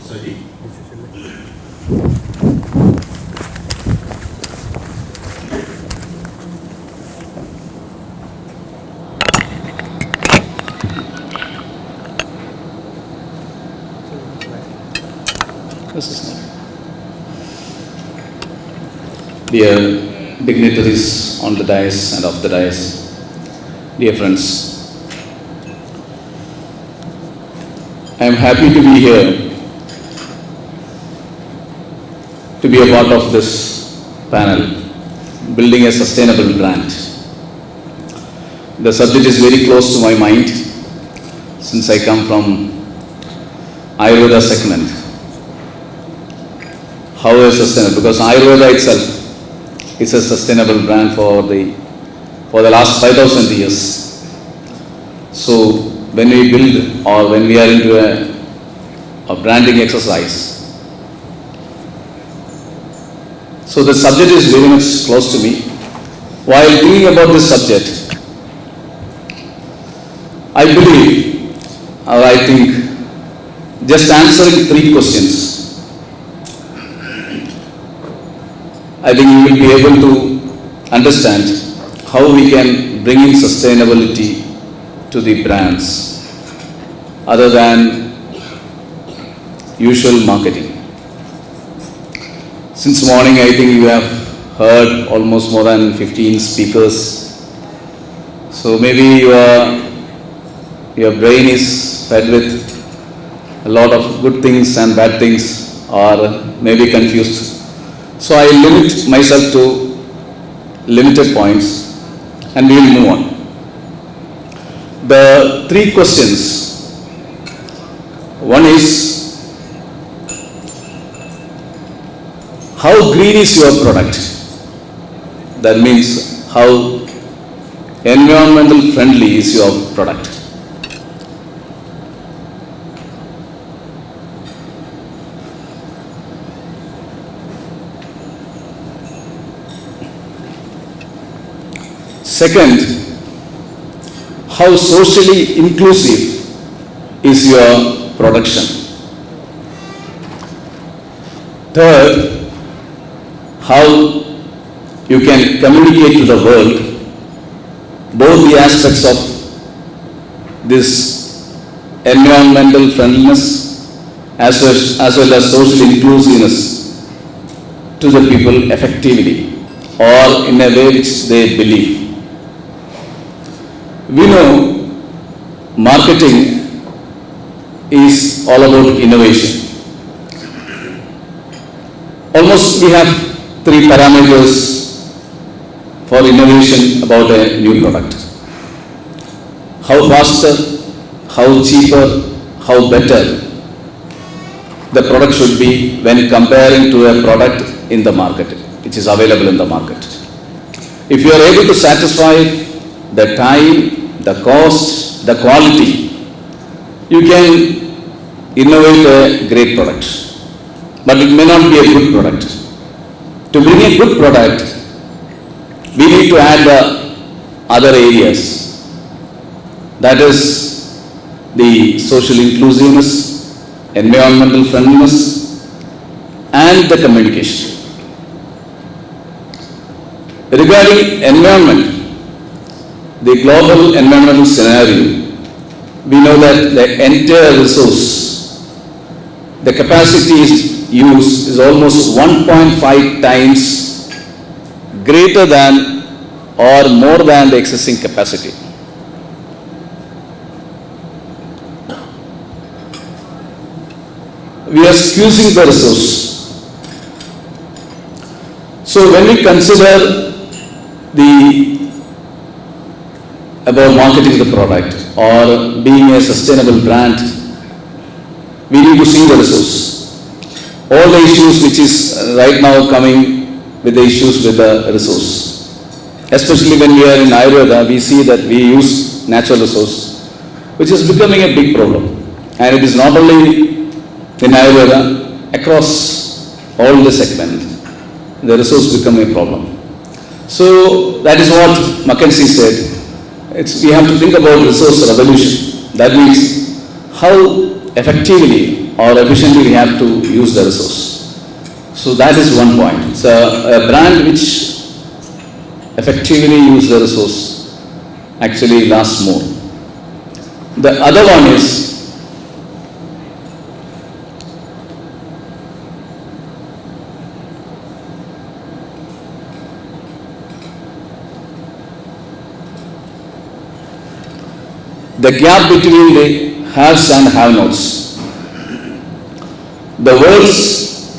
Saji. This is not. Dear dignitaries on the dais and off the dais, dear friends, I am happy to be here, to be a part of this panel, building a sustainable brand. The subject is very close to my mind since I come from Ayurveda segment. How is sustainable? Because Ayurveda itself is a sustainable brand for the last 5,000 years. So when we build or when we are into a branding exercise, so the subject is very much close to me. While thinking about this subject, I believe, or I think, just answering 3 questions, I think you will be able to understand how we can bring in sustainability to the brands other than usual marketing. Since morning, I think you have heard almost more than 15 speakers. So maybe your brain is fed with a lot of good things and bad things, or maybe confused. So I limit myself to limited points and we will move on. The 3 questions. One is, how green is your product? That means how environmental friendly is your product? Second, how socially inclusive is your production? Third, how you can communicate to the world both the aspects of this environmental friendliness as well as social inclusiveness to the people effectively or in a way which they believe. We know marketing is all about innovation. Almost we have 3 parameters for innovation about a new product. How faster, how cheaper, how better the product should be when comparing to a product in the market, which is available in the market. If you are able to satisfy the time, the cost, the quality, you can innovate a great product. But it may not be a good product. To bring a good product, we need to add the other areas. That is the social inclusiveness, environmental friendliness, and the communication. Regarding environment, the global environmental scenario, we know that the entire resource, the capacity used is almost 1.5 times greater than or more than the existing capacity. We are squeezing the resource. So when we consider about marketing the product or being a sustainable brand, we need to see the resource. All the issues which is right now coming with the issues with the resource. Especially when we are in Ayurveda, we see that we use natural resource, which is becoming a big problem. And it is not only in Ayurveda, across all the segment, the resource become a problem. So that is what McKinsey said. We have to think about resource revolution. That means how effectively or efficiently we have to use the resource. So that is one point. So a brand which effectively use the resource actually lasts more. The other one is the gap between the haves and have-nots. The world's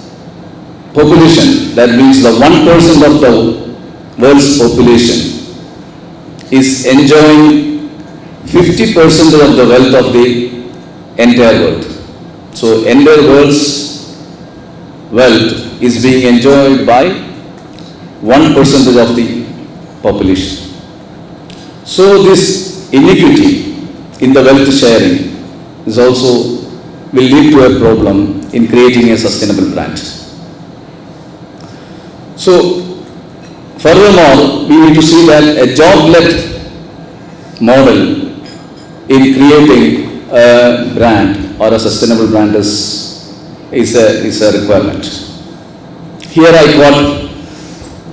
population, that means the 1% of the world's population, is enjoying 50% of the wealth of the entire world. So, entire world's wealth is being enjoyed by 1% of the population. So, this inequity in the wealth sharing is also will lead to a problem in creating a sustainable brand. So, furthermore, we need to see that a job-led model in creating a brand or a sustainable brand is a requirement. Here I got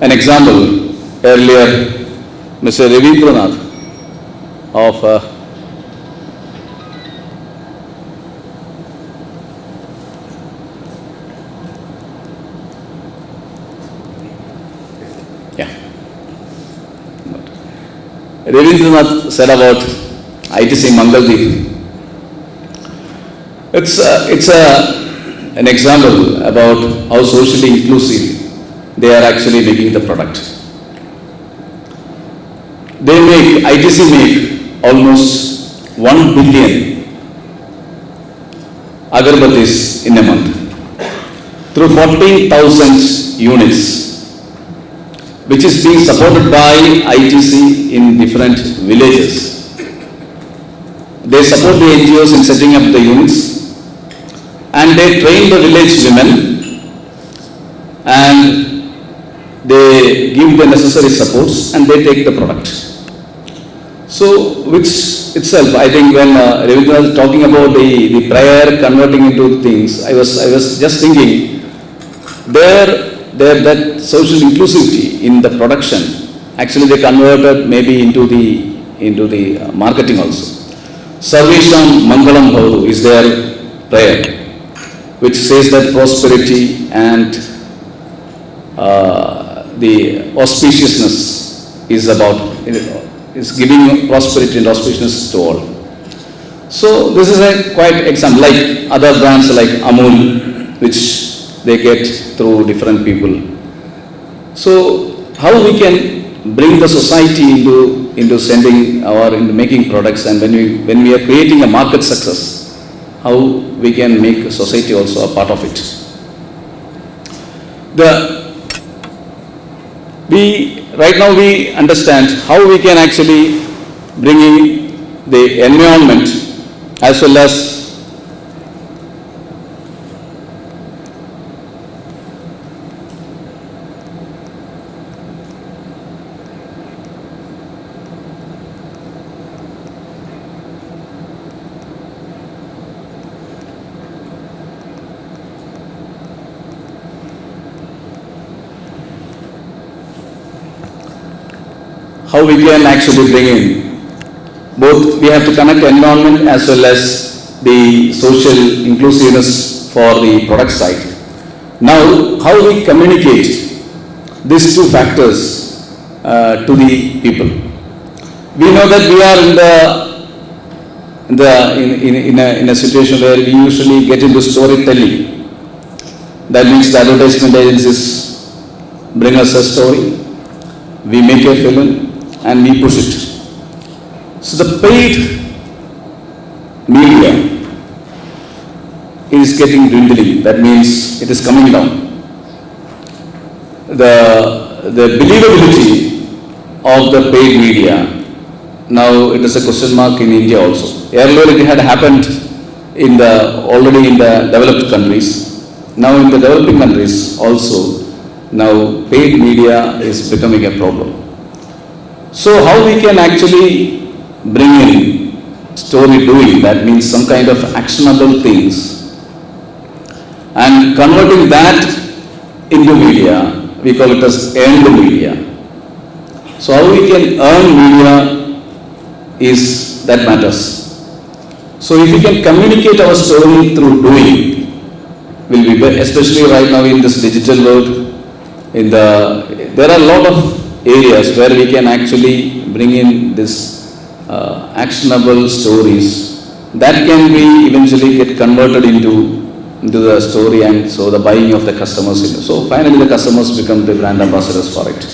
an example earlier, Mr. Ravindranath of Ravindranath said about ITC Mangaldeep. It's an example about how socially inclusive they are actually making the product. ITC make almost 1 billion agarbattis in a month through 14,000 units, which is being supported by ITC in different villages. They support the NGOs in setting up the units, and they train the village women, and they give the necessary supports, and they take the product. So, which itself, I think when Ravindra was talking about the prior converting into things, I was just thinking, that social inclusivity in the production, actually they converted maybe into the marketing also. Sarvesham Mangalam Bhavatu is their prayer, which says that prosperity and the auspiciousness is giving prosperity and auspiciousness to all. So this is a quite example, like other brands like Amul, which they get through different people. So how we can bring the society into sending or into making products, and when we are creating a market success, how we can make society also a part of it. Right now we understand how we can actually bring in the environment as well as how we can actually bring in both. We have to connect the environment as well as the social inclusiveness for the product side. Now, how we communicate these two factors to the people. We know that we are in a situation where we usually get into storytelling. That means the advertisement agencies bring us a story, we make a film, and we push it. So the paid media is getting dwindling. That means it is coming down. The believability of the paid media, now it is a question mark in India also. Earlier it had happened already in the developed countries. Now in the developing countries also, now paid media is becoming a problem. So how we can actually bring in story doing, that means some kind of actionable things and converting that into media, we call it as earned media. So how we can earn media is that matters. So if we can communicate our story through doing, will be better, especially right now in this digital world. There are a lot of areas where we can actually bring in this actionable stories that can be eventually get converted into the story, and so the buying of the customers. So finally the customers become the brand ambassadors for it.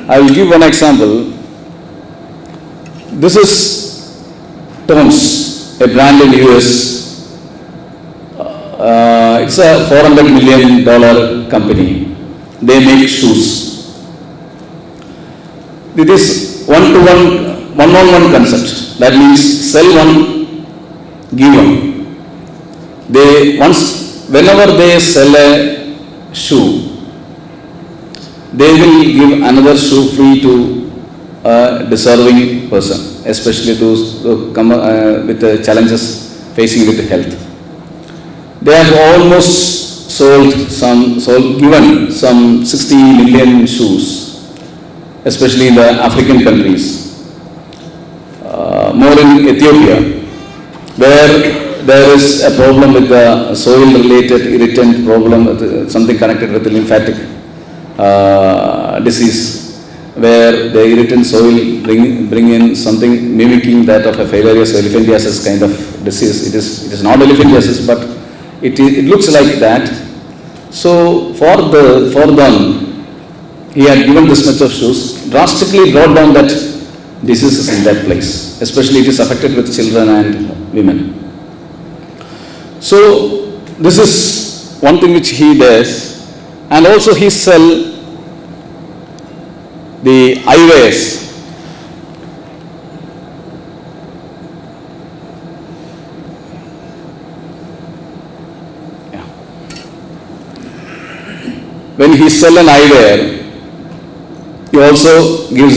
I will give one example. This is Toms, a brand in US. It's a $400 million company. They make shoes. It is one-on-one concept. That means sell one, give one. Whenever they sell a shoe, they will give another shoe free to a deserving person, especially those who come with the challenges facing with health. They have almost given some 60 million shoes, especially in the African countries, more in Ethiopia, where there is a problem with the soil-related irritant problem, something connected with the lymphatic disease, where the irritant soil bring in something mimicking that of a filarious elephantiasis kind of disease. It is not elephantiasis, but it looks like that. So for them, he had given this much of shoes, drastically brought down that diseases in that place. Especially it is affected with children and women. So this is one thing which he does, and also he sell the eyewears. When he sell an eyewear, he also gives